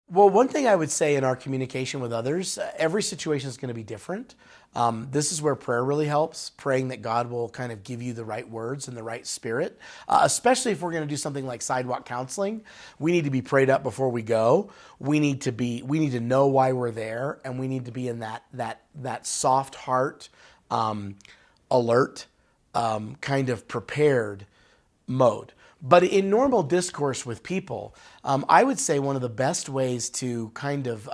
Well, one thing I would say in our communication with others, every situation is going to be different. This is where prayer really helps, praying that God will kind of give you the right words and the right spirit. Especially if we're going to do something like sidewalk counseling, we need to be prayed up before we go. We need to know why we're there, and we need to be in that soft heart, alert, kind of prepared mode. But in normal discourse with people, I would say one of the best ways to kind of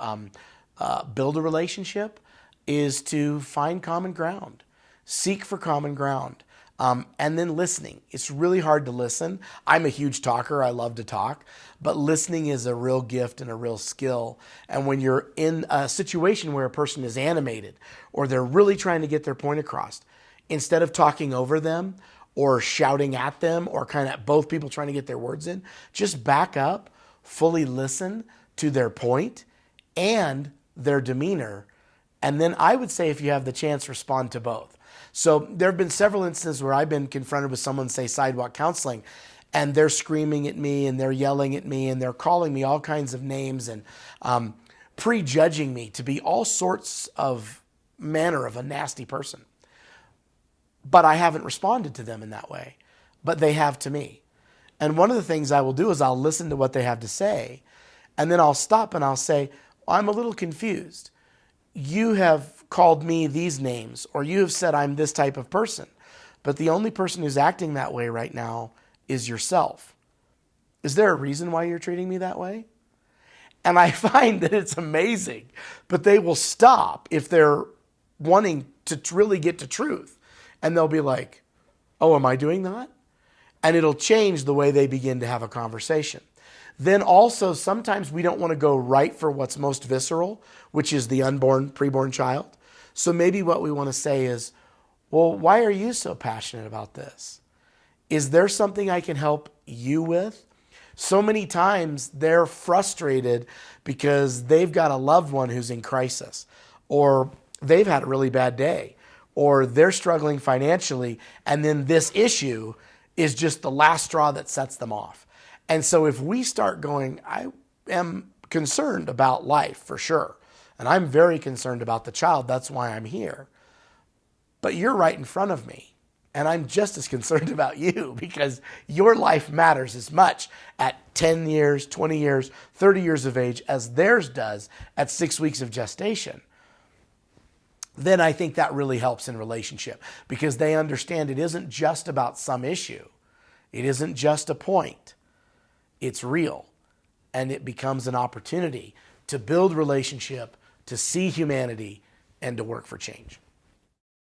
build a relationship is to find common ground, seek for common ground, and then listening. It's really hard to listen. I'm a huge talker. I love to talk, but listening is a real gift and a real skill. And when you're in a situation where a person is animated or they're really trying to get their point across, instead of talking over them or shouting at them or kind of both people trying to get their words in, just back up, fully listen to their point and their demeanor. And then I would say if you have the chance, respond to both. So there have been several instances where I've been confronted with someone, say sidewalk counseling, and they're screaming at me and they're yelling at me and they're calling me all kinds of names and prejudging me to be all sorts of manner of a nasty person. But I haven't responded to them in that way, but they have to me. And one of the things I will do is I'll listen to what they have to say, and then I'll stop and I'll say, I'm a little confused. You have called me these names, or you have said I'm this type of person, but the only person who's acting that way right now is yourself. Is there a reason why you're treating me that way? And I find that it's amazing, but they will stop if they're wanting to really get to truth. And they'll be like, oh, am I doing that? And it'll change the way they begin to have a conversation. Then also, sometimes we don't want to go right for what's most visceral, which is the unborn, preborn child. So maybe what we want to say is, well, why are you so passionate about this? Is there something I can help you with? So many times they're frustrated because they've got a loved one who's in crisis, or they've had a really bad day, or they're struggling financially, and then this issue is just the last straw that sets them off. And so if we start going, I am concerned about life for sure, and I'm very concerned about the child, that's why I'm here. But you're right in front of me, and I'm just as concerned about you because your life matters as much at 10 years, 20 years, 30 years of age as theirs does at 6 weeks of gestation. Then I think that really helps in relationship because they understand it isn't just about some issue. It isn't just a point. It's real. And it becomes an opportunity to build relationship, to see humanity, and to work for change.